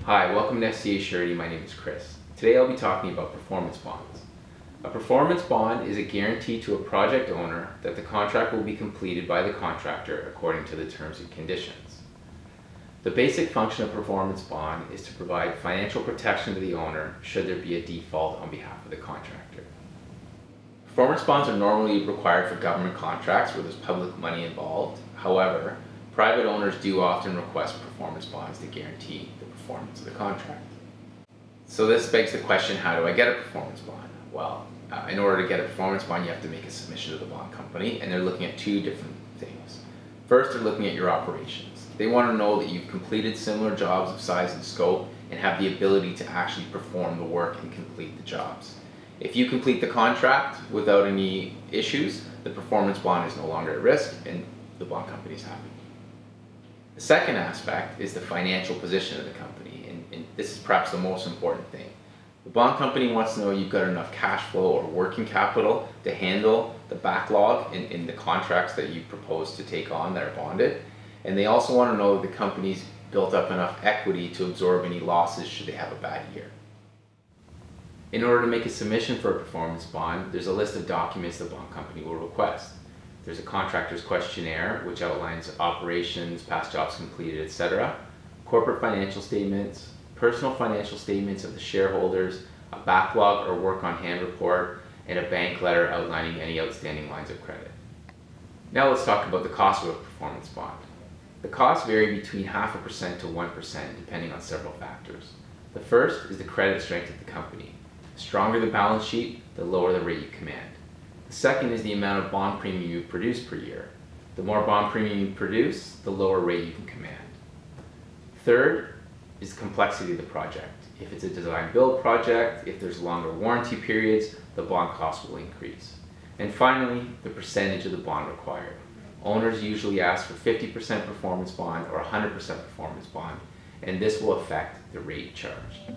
Hi, welcome to FCA Surety. My name is Chris. Today I'll be talking about performance bonds. A performance bond is a guarantee to a project owner that the contract will be completed by the contractor according to the terms and conditions. The basic function of a performance bond is to provide financial protection to the owner should there be a default on behalf of the contractor. Performance bonds are normally required for government contracts where there's public money involved. However, private owners do often request performance bonds to guarantee the performance of the contract. So this begs the question, how do I get a performance bond? Well, in order to get a performance bond, you have to make a submission to the bond company, and they're looking at two different things. First, they're looking at your operations. They want to know that you've completed similar jobs of size and scope and have the ability to actually perform the work and complete the jobs. If you complete the contract without any issues, the performance bond is no longer at risk and the bond company is happy. The second aspect is the financial position of the company, and this is perhaps the most important thing. The bond company wants to know you've got enough cash flow or working capital to handle the backlog in the contracts that you propose to take on that are bonded, and they also want to know that the company's built up enough equity to absorb any losses should they have a bad year. In order to make a submission for a performance bond, there's a list of documents the bond company will request. There's a contractor's questionnaire, which outlines operations, past jobs completed, etc., corporate financial statements, personal financial statements of the shareholders, a backlog or work on hand report, and a bank letter outlining any outstanding lines of credit. Now let's talk about the cost of a performance bond. The costs vary between 0.5% to 1% depending on several factors. The first is the credit strength of the company. The stronger the balance sheet, the lower the rate you command. The second is the amount of bond premium you produce per year. The more bond premium you produce, the lower rate you can command. Third is the complexity of the project. If it's a design-build project, if there's longer warranty periods, the bond cost will increase. And finally, the percentage of the bond required. Owners usually ask for 50% performance bond or 100% performance bond, and this will affect the rate charged.